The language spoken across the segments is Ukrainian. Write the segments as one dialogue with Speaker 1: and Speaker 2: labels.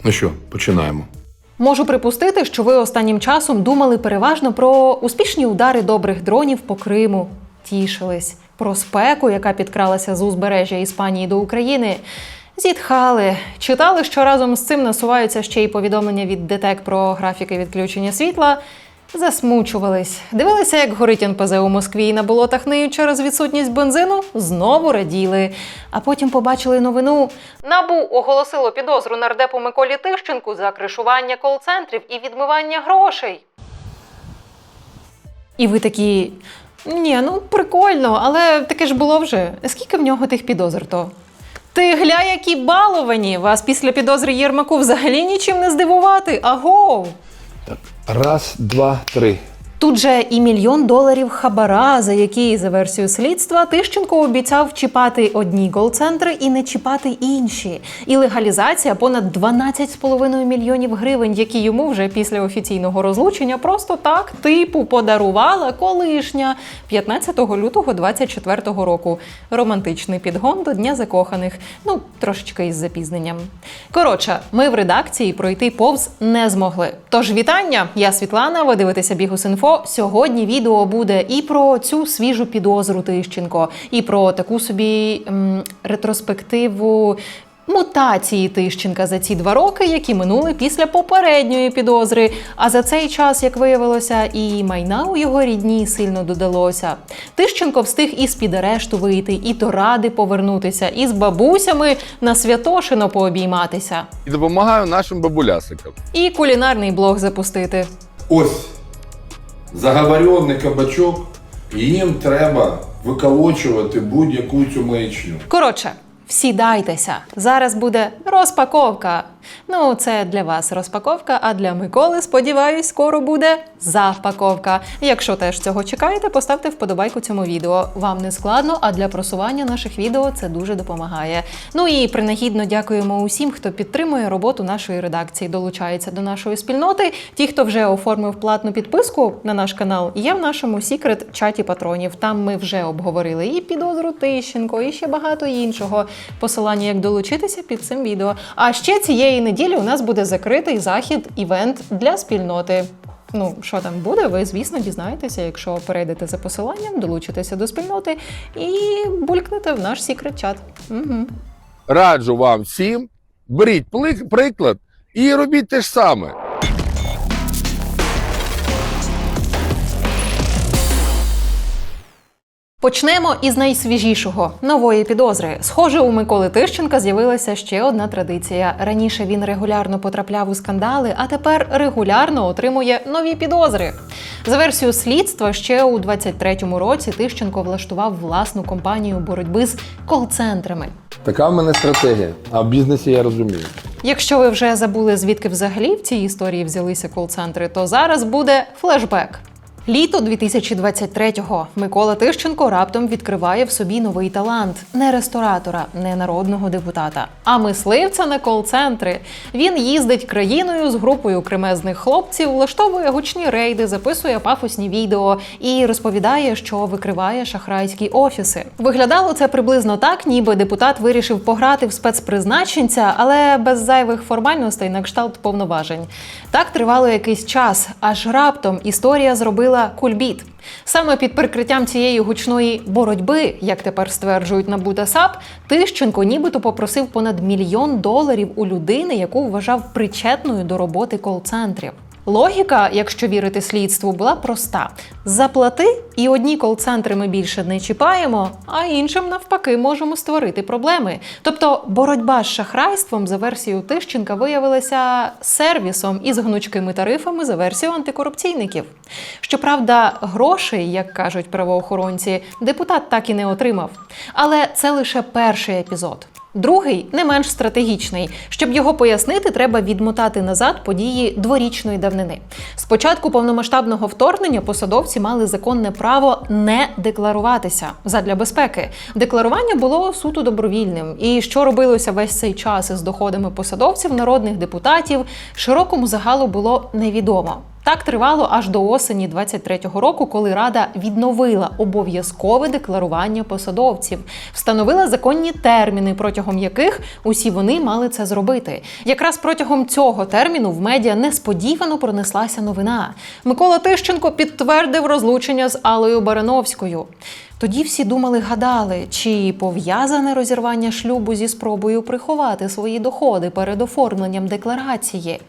Speaker 1: Ну що, починаємо.
Speaker 2: Можу припустити, що ви останнім часом думали переважно про успішні удари добрих дронів по Криму, тішились, про спеку, яка підкралася з узбережжя Іспанії до України, зітхали, читали, що разом з цим насуваються ще й повідомлення від ДТЕК про графіки відключення світла, засмучувались, дивилися, як горить НПЗ у Москві і на болотах ниють через відсутність бензину, знову раділи. А потім побачили новину. НАБУ оголосило підозру нардепу Миколі Тищенку за кришування кол-центрів і відмивання грошей. І ви такі: ні, ну прикольно, але таке ж було вже. Скільки в нього тих підозр-то? Ти гля, які баловані! Вас після підозри Єрмаку взагалі нічим не здивувати. Агов!
Speaker 1: Так, раз, два, три.
Speaker 2: Тут же і $1 мільйон хабара, за який, за версією слідства, Тищенко обіцяв чіпати одні кол-центри і не чіпати інші. І легалізація понад 12,5 мільйонів гривень, які йому вже після офіційного розлучення просто так, типу, подарувала колишня 15 лютого 24 року. Романтичний підгон до Дня закоханих. Ну, трошечки із запізненням. Коротше, ми в редакції пройти повз не змогли. Тож вітання, я Світлана, ви дивитеся Bihus.info. Сьогодні відео буде і про цю свіжу підозру Тищенко, і про таку собі ретроспективу мутації Тищенка за ці 2 роки, які минули після попередньої підозри. А за цей час, як виявилося, і майна у його рідні сильно додалося. Тищенко встиг і з-під арешту вийти, і до Ради повернутися, і з бабусями на Святошино пообійматися.
Speaker 3: І допомагаю нашим бабулясикам.
Speaker 2: І кулінарний блог запустити.
Speaker 1: Ось заговоренний кабачок, і їм треба виколочувати будь-яку цю маячню.
Speaker 2: Коротше, всідайтеся. Зараз буде розпаковка. Ну, це для вас розпаковка, а для Миколи, сподіваюсь, скоро буде запаковка. Якщо теж цього чекаєте, поставте вподобайку цьому відео. Вам не складно, а для просування наших відео це дуже допомагає. Ну і принагідно дякуємо усім, хто підтримує роботу нашої редакції, долучається до нашої спільноти. Ті, хто вже оформив платну підписку на наш канал, є в нашому секрет-чаті патронів. Там ми вже обговорили і підозру Тищенко, і ще багато іншого. Посилання, як долучитися, під цим відео. А ще цієї неділі у нас буде закритий захід-івент для спільноти. Ну, що там буде, ви, звісно, дізнаєтеся, якщо перейдете за посиланням, долучитеся до спільноти і булькнете в наш секрет-чат. Угу.
Speaker 3: Раджу вам всім, беріть приклад і робіть те ж саме.
Speaker 2: Почнемо із найсвіжішого – нової підозри. Схоже, у Миколи Тищенка з'явилася ще одна традиція. Раніше він регулярно потрапляв у скандали, а тепер регулярно отримує нові підозри. За версією слідства, ще у 23-му році Тищенко влаштував власну компанію боротьби з кол-центрами.
Speaker 3: Така в мене стратегія, а в бізнесі я розумію.
Speaker 2: Якщо ви вже забули, звідки взагалі в цій історії взялися кол-центри, то зараз буде флешбек. Літо 2023-го. Микола Тищенко раптом відкриває в собі новий талант. Не ресторатора, не народного депутата, а мисливця на кол-центри. Він їздить країною з групою кремезних хлопців, влаштовує гучні рейди, записує пафосні відео і розповідає, що викриває шахрайські офіси. Виглядало це приблизно так, ніби депутат вирішив пограти в спецпризначенця, але без зайвих формальностей на кшталт повноважень. Так тривало якийсь час, аж раптом історія зробила кульбіт. Саме під прикриттям цієї гучної боротьби, як тепер стверджують НАБУ та САП, Тищенко нібито попросив понад $1 мільйон у людини, яку вважав причетною до роботи кол-центрів. Логіка, якщо вірити слідству, була проста. Заплати, і одні кол-центри ми більше не чіпаємо, а іншим, навпаки, можемо створити проблеми. Тобто боротьба з шахрайством, за версією Тищенка, виявилася сервісом із гнучкими тарифами за версією антикорупційників. Щоправда, грошей, як кажуть правоохоронці, депутат так і не отримав. Але це лише перший епізод. Другий не менш стратегічний. Щоб його пояснити, треба відмотати назад події дворічної давнини. З початку повномасштабного вторгнення посадовці мали законне право не декларуватися задля безпеки. Декларування було суто добровільним. І що робилося весь цей час із доходами посадовців, народних депутатів, широкому загалу було невідомо. Так тривало аж до осені 23-го року, коли Рада відновила обов'язкове декларування посадовців, встановила законні терміни, протягом яких усі вони мали це зробити. Якраз протягом цього терміну в медіа несподівано пронеслася новина. Микола Тищенко підтвердив розлучення з Аллою Барановською. Тоді всі гадали, чи пов'язане розірвання шлюбу зі спробою приховати свої доходи перед оформленням декларації.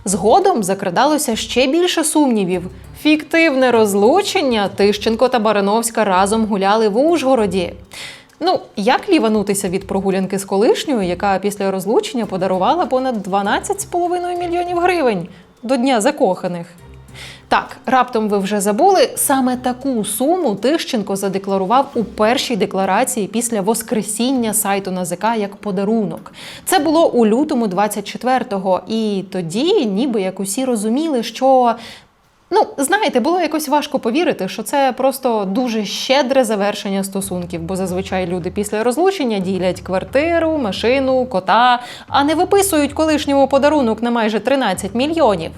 Speaker 2: Згодом закрадалося ще більше сумнівів. Фіктивне розлучення Тищенко та Барановська разом гуляли в Ужгороді. Як ліванутися від прогулянки з колишньою, яка після розлучення подарувала понад 12,5 мільйонів гривень до Дня закоханих? Так, раптом ви вже забули, саме таку суму Тищенко задекларував у першій декларації після воскресіння сайту НАЗК як подарунок. Це було у лютому 24-го, і тоді ніби як усі розуміли, що... знаєте, було якось важко повірити, що це просто дуже щедре завершення стосунків, бо зазвичай люди після розлучення ділять квартиру, машину, кота, а не виписують колишньому подарунок на майже 13 мільйонів.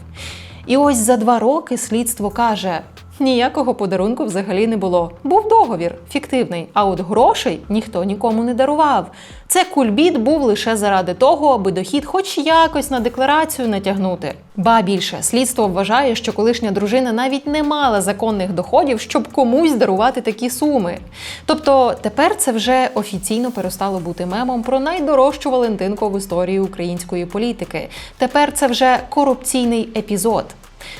Speaker 2: І ось за 2 роки слідство каже, ніякого подарунку взагалі не було. Був договір, фіктивний, а от грошей ніхто нікому не дарував. Це кульбіт був лише заради того, аби дохід хоч якось на декларацію натягнути. Ба більше, слідство вважає, що колишня дружина навіть не мала законних доходів, щоб комусь дарувати такі суми. Тобто тепер це вже офіційно перестало бути мемом про найдорожчу Валентинку в історії української політики. Тепер це вже корупційний епізод.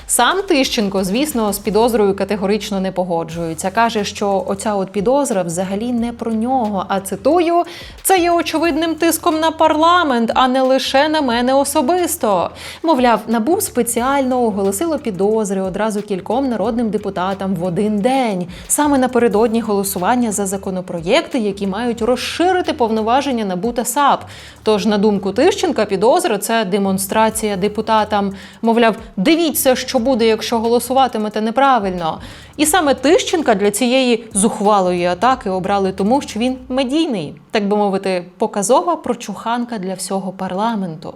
Speaker 2: Сам Тищенко, звісно, з підозрою категорично не погоджується. Каже, що оця от підозра взагалі не про нього, а, цитую, «це є очевидним тиском на парламент, а не лише на мене особисто». Мовляв, НАБУ спеціально оголосило підозри одразу кільком народним депутатам в один день, саме напередодні голосування за законопроєкти, які мають розширити повноваження НАБУ та САП. Тож, на думку Тищенка, підозра – це демонстрація депутатам. Мовляв, дивіться, що буде, якщо голосуватимете неправильно. І саме Тищенка для цієї зухвалої атаки обрали тому, що він медійний, так би мовити, показова прочуханка для всього парламенту.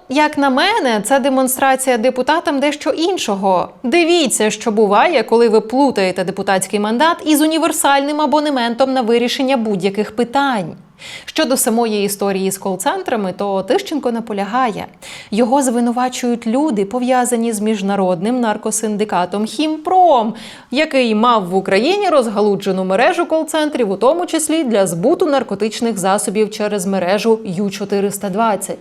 Speaker 2: Як на мене, це демонстрація депутатам дещо іншого. Дивіться, що буває, коли ви плутаєте депутатський мандат із універсальним абонементом на вирішення будь-яких питань. Щодо самої історії з кол-центрами, то Тищенко наполягає. Його звинувачують люди, пов'язані з міжнародним наркосиндикатом «Хімпром», який мав в Україні розгалуджену мережу кол-центрів, у тому числі для збуту наркотичних засобів через мережу Ю-420.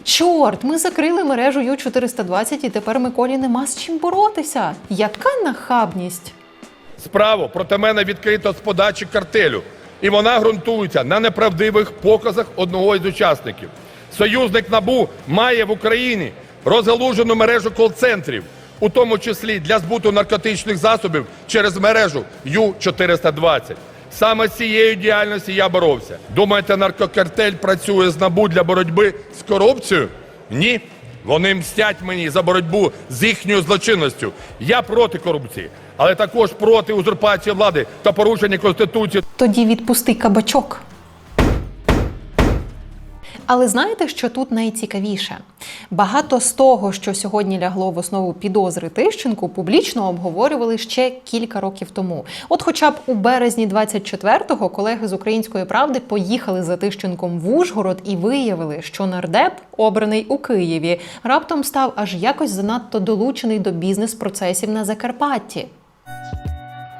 Speaker 2: Чорт, ми закрили мережу Ю-420 і тепер Миколі нема з чим боротися. Яка нахабність!
Speaker 3: Справу проти мене відкрито з подачі картелю. І вона ґрунтується на неправдивих показах одного із учасників. Союзник НАБУ має в Україні розгалужену мережу кол-центрів, у тому числі для збуту наркотичних засобів через мережу Ю-420. Саме з цією діяльністю я боровся. Думаєте, наркокартель працює з НАБУ для боротьби з корупцією? Ні. Вони мстять мені за боротьбу з їхньою злочинністю. Я проти корупції, але також проти узурпації влади та порушення Конституції.
Speaker 2: Тоді відпусти кабачок. Але знаєте, що тут найцікавіше? Багато з того, що сьогодні лягло в основу підозри Тищенку, публічно обговорювали ще кілька років тому. От хоча б у березні 24-го колеги з «Української правди» поїхали за Тищенком в Ужгород і виявили, що нардеп, обраний у Києві, раптом став аж якось занадто долучений до бізнес-процесів на Закарпатті.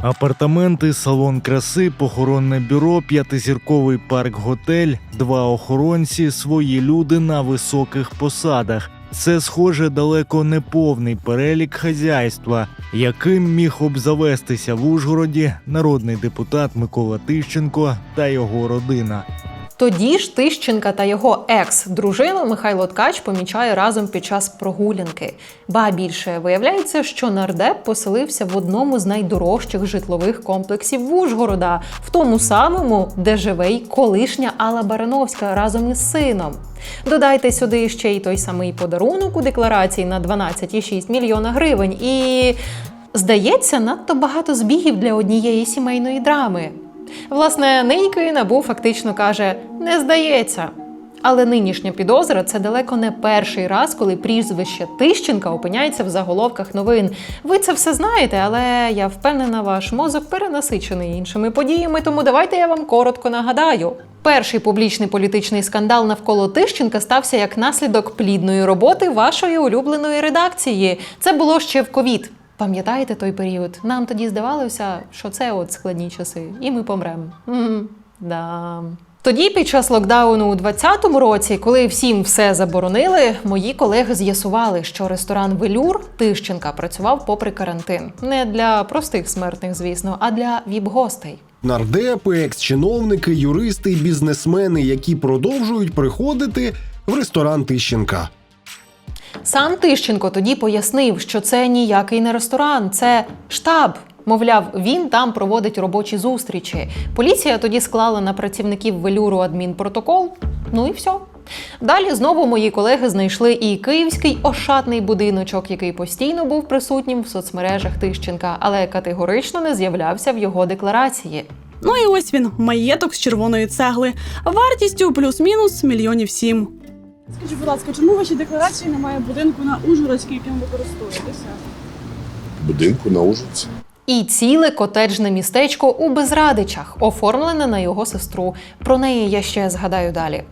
Speaker 4: Апартаменти, салон краси, похоронне бюро, 5-зірковий парк-готель, 2 охоронці, свої люди на високих посадах. Це, схоже, далеко не повний перелік хазяйства, яким міг обзавестися в Ужгороді народний депутат Микола Тищенко та його родина.
Speaker 2: Тоді ж Тищенка та його екс-дружину Михайло Ткач помічає разом під час прогулянки. Ба більше, виявляється, що нардеп поселився в одному з найдорожчих житлових комплексів Ужгорода, в тому самому, де живе й колишня Алла Барановська разом із сином. Додайте сюди ще й той самий подарунок у декларації на 12,6 мільйона гривень і, здається, надто багато збігів для однієї сімейної драми. Власне, нині НАБУ фактично каже «не здається». Але нинішня підозра – це далеко не перший раз, коли прізвище Тищенка опиняється в заголовках новин. Ви це все знаєте, але я впевнена, ваш мозок перенасичений іншими подіями, тому давайте я вам коротко нагадаю. Перший публічний політичний скандал навколо Тищенка стався як наслідок плідної роботи вашої улюбленої редакції. Це було ще в ковід. Пам'ятаєте той період? Нам тоді здавалося, що це от складні часи, і ми помремо. Да. Тоді, під час локдауну у 2020 році, коли всім все заборонили, мої колеги з'ясували, що ресторан «Велюр» Тищенка працював попри карантин. Не для простих смертних, звісно, а для віп-гостей.
Speaker 5: Нардепи, екс-чиновники, юристи, бізнесмени, які продовжують приходити в ресторан Тищенка.
Speaker 2: Сам Тищенко тоді пояснив, що це ніякий не ресторан, це штаб. Мовляв, він там проводить робочі зустрічі. Поліція тоді склала на працівників «Велюру» адмінпротокол. Ну і все. Далі знову мої колеги знайшли і київський ошатний будиночок, який постійно був присутнім в соцмережах Тищенка, але категорично не з'являвся в його декларації.
Speaker 6: Ну і ось він, маєток з червоної цегли, вартістю плюс-мінус 7 мільйонів.
Speaker 7: Скажіть, будь ласка, чому в вашій декларації немає будинку на Ужгородській, яким ви користуєтеся?
Speaker 1: Будинку на Ужгородці.
Speaker 2: І ціле котеджне містечко у Безрадичах, оформлене на його сестру. Про неї я ще згадаю далі.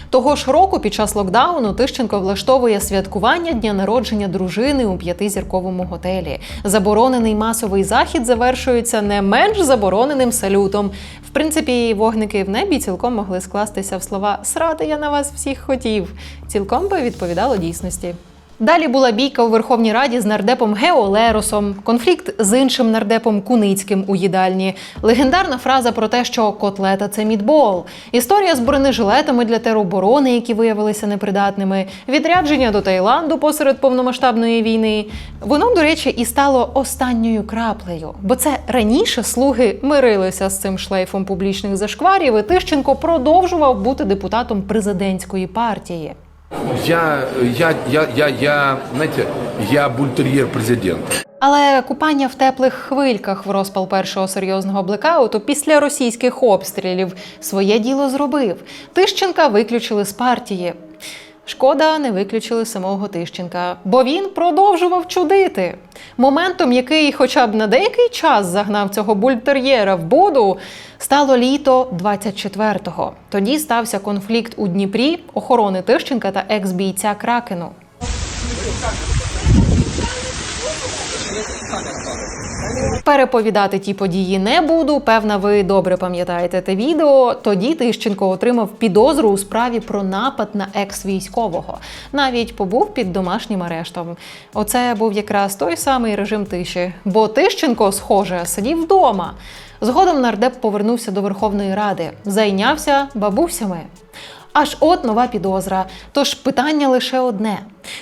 Speaker 2: Того ж року під час локдауну Тищенко влаштовує святкування дня народження дружини у 5-зірковому готелі. Заборонений масовий захід завершується не менш забороненим салютом. В принципі, вогники в небі цілком могли скластися в слова «Срати я на вас всіх хотів». Цілком би відповідало дійсності. Далі була бійка у Верховній Раді з нардепом Гео Леросом, конфлікт з іншим нардепом Куницьким у їдальні, легендарна фраза про те, що котлета – це мітбол, історія з бронежилетами для тероборони, які виявилися непридатними, відрядження до Таїланду посеред повномасштабної війни. Воно, до речі, і стало останньою краплею, бо це раніше слуги мирилися з цим шлейфом публічних зашкварів, і Тищенко продовжував бути депутатом президентської партії.
Speaker 3: Я бультер'єр президента.
Speaker 2: Але купання в теплих хвильках в розпал першого серйозного блекауту після російських обстрілів своє діло зробив. Тищенка виключили з партії. Шкода, не виключили самого Тищенка, бо він продовжував чудити. Моментом, який хоча б на деякий час загнав цього бультер'єра в буду, стало літо 24-го. Тоді стався конфлікт у Дніпрі охорони Тищенка та екс-бійця Кракену. Переповідати ті події не буду, певно, ви добре пам'ятаєте те відео. Тоді Тищенко отримав підозру у справі про напад на екс-військового. Навіть побув під домашнім арештом. Оце був якраз той самий режим тиші. Бо Тищенко, схоже, сидів вдома. Згодом нардеп повернувся до Верховної Ради, зайнявся бабусями. Аж от нова підозра. Тож питання лише одне.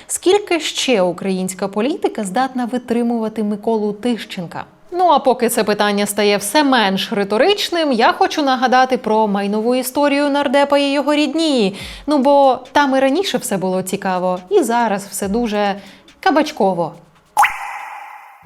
Speaker 2: Скільки ще українська політика здатна витримувати Миколу Тищенка? Ну а поки це питання стає все менш риторичним, я хочу нагадати про майнову історію нардепа і його рідні. Ну бо там і раніше все було цікаво, і зараз все дуже кабачково.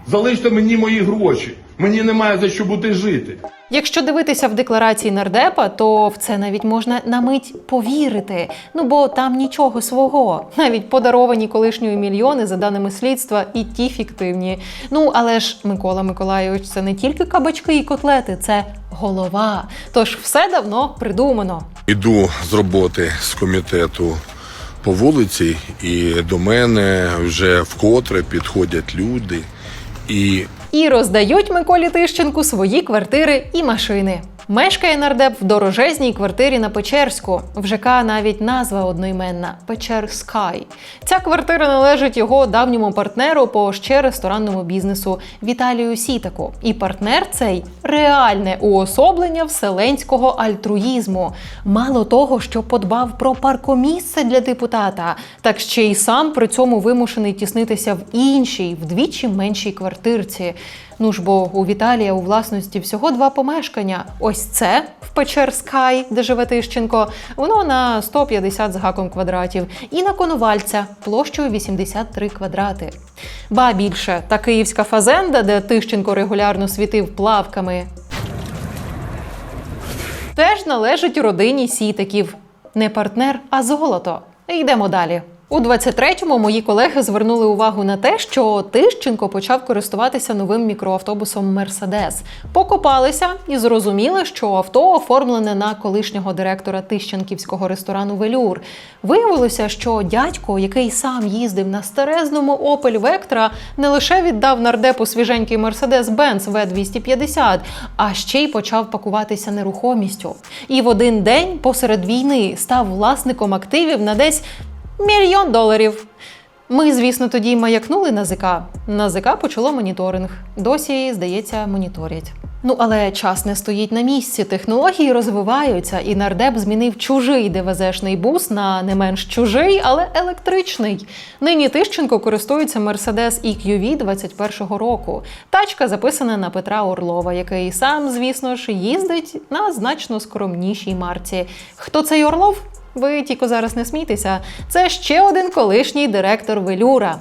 Speaker 3: Залиште мені мої гроші. Мені немає за що бути жити.
Speaker 2: Якщо дивитися в декларації нардепа, то в це навіть можна на мить повірити. Ну бо там нічого свого. Навіть подаровані колишньою мільйони, за даними слідства, і ті фіктивні. Ну, але ж Микола Миколайович – це не тільки кабачки і котлети, це голова. Тож все давно придумано.
Speaker 8: Іду з роботи з комітету по вулиці, і до мене вже вкотре підходять люди
Speaker 2: І роздають Миколі Тищенку свої квартири і машини. Мешкає нардеп в дорожезній квартирі на Печерську. В ЖК навіть назва одноіменна – Печерскай. Ця квартира належить його давньому партнеру по ще ресторанному бізнесу Віталію Сітаку. І партнер цей – реальне уособлення вселенського альтруїзму. Мало того, що подбав про паркомісце для депутата, так ще й сам при цьому вимушений тіснитися в іншій, вдвічі меншій квартирці. Ну ж бо у Віталія у власності всього 2 помешкання. Ось це в Печерскай, де живе Тищенко, воно на 150 з гаком квадратів. І на Коновальця площею 83 квадрати. Ба більше, та київська фазенда, де Тищенко регулярно світив плавками, теж належить родині Сітаків. Не партнер, а золото. Йдемо далі. У 23-му мої колеги звернули увагу на те, що Тищенко почав користуватися новим мікроавтобусом «Мерседес». Покопалися і зрозуміли, що авто оформлене на колишнього директора тищенківського ресторану «Велюр». Виявилося, що дядько, який сам їздив на старезному «Опель Вектра», не лише віддав нардепу свіженький «Мерседес-Бенц В-250», а ще й почав пакуватися нерухомістю. І в один день посеред війни став власником активів на десь $1 000 000. Ми, звісно, тоді маякнули на ЗК. На ЗК почало моніторинг. Досі, здається, моніторять. Але час не стоїть на місці. Технології розвиваються, і нардеп змінив чужий ДВЗ-шний бус на не менш чужий, але електричний. Нині Тищенко користується Mercedes EQV 21-го року. Тачка записана на Петра Орлова, який сам, звісно ж, їздить на значно скромнішій марці. Хто цей Орлов? Ви тільки зараз не смійтеся. Це ще один колишній директор «Велюра».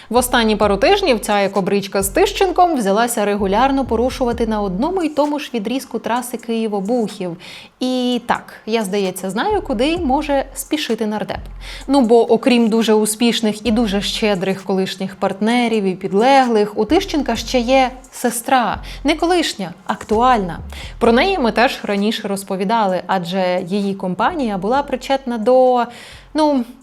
Speaker 2: В останні пару тижнів ця екобричка з Тищенком взялася регулярно порушувати на одному й тому ж відрізку траси Київ-Обухів. І так, я, здається, знаю, куди може спішити нардеп. Бо окрім дуже успішних і дуже щедрих колишніх партнерів і підлеглих, у Тищенка ще є сестра. Не колишня, актуальна. Про неї ми теж раніше розповідали, адже її компанія була причетна до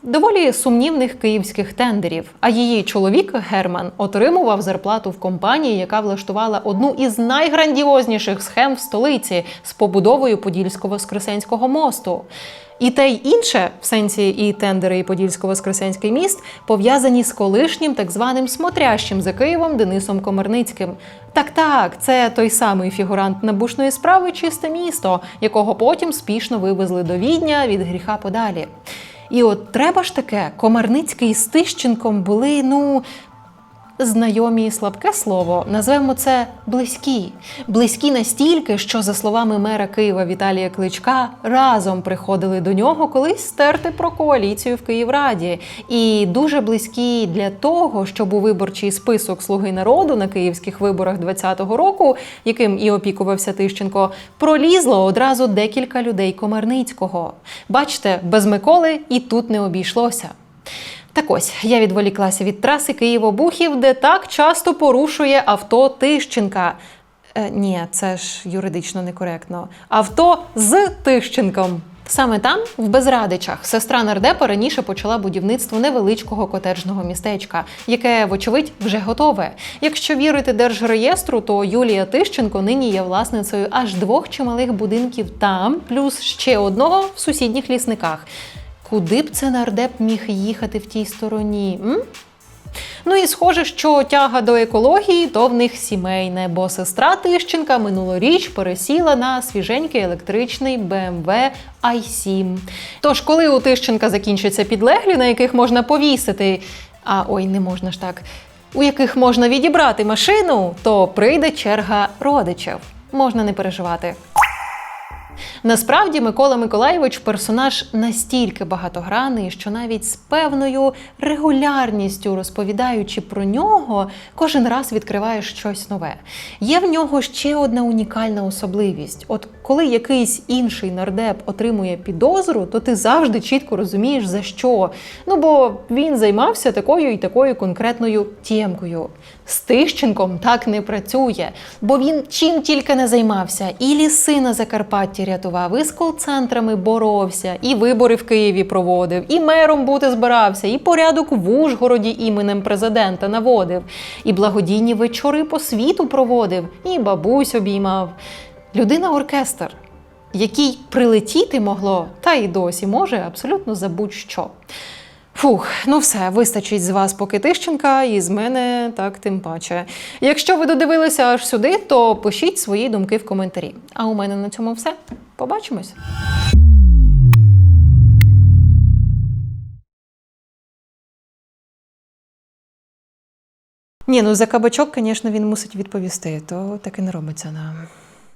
Speaker 2: доволі сумнівних київських тендерів. А її чоловік Герман отримував зарплату в компанії, яка влаштувала одну із найграндіозніших схем в столиці з побудовою Подільсько-Воскресенського мосту. І те й інше, в сенсі і тендери, і Подільсько-Воскресенський міст, пов'язані з колишнім так званим смотрящим за Києвом Денисом Комарницьким. Так, це той самий фігурант набушної справи «Чисте місто», якого потім спішно вивезли до Відня від гріха подалі. І от треба ж таке, Комарницький з Тищенком були, знайомі, слабке слово, назвемо це близькі. Близькі настільки, що, за словами мера Києва Віталія Кличка, разом приходили до нього колись стерти про коаліцію в Київраді. І дуже близькі для того, щоб у виборчий список «Слуги народу» на київських виборах 2020 року, яким і опікувався Тищенко, пролізло одразу декілька людей Комарницького. Бачите, без Миколи і тут не обійшлося. Так ось, я відволіклася від траси Київ-Обухів, де так часто порушує авто Тищенка. Ні, це ж юридично некоректно. Авто з Тищенком. Саме там, в Безрадичах, сестра нардепа раніше почала будівництво невеличкого котеджного містечка, яке, вочевидь, вже готове. Якщо вірити Держреєстру, то Юлія Тищенко нині є власницею аж 2 чималих будинків там, плюс ще одного в сусідніх Лісниках. Куди б це нардеп міг їхати в тій стороні? І схоже, що тяга до екології то в них сімейне, бо сестра Тищенка минулоріч пересіла на свіженький електричний BMW i7. Тож, коли у Тищенка закінчаться підлеглі, на яких можна повісити, не можна ж так, у яких можна відібрати машину, то прийде черга родичів. Можна не переживати. Насправді, Микола Миколайович – персонаж настільки багатогранний, що навіть з певною регулярністю, розповідаючи про нього, кожен раз відкриваєш щось нове. Є в нього ще одна унікальна особливість. От коли якийсь інший нардеп отримує підозру, то ти завжди чітко розумієш, за що. Бо він займався такою і такою конкретною тємкою. З Тищенком так не працює, бо він чим тільки не займався. І ліси на Закарпатті рятував, і з кол-центрами боровся, і вибори в Києві проводив, і мером бути збирався, і порядок в Ужгороді іменем президента наводив, і благодійні вечори по світу проводив, і бабусь обіймав. Людина-оркестр, який прилетіти могло, та й досі може абсолютно за будь-що. Все, вистачить з вас поки Тищенка, і з мене так тим паче. Якщо ви додивилися аж сюди, то пишіть свої думки в коментарі. А у мене на цьому все. Побачимось! За кабачок, звісно, він мусить відповісти, то так і не робиться.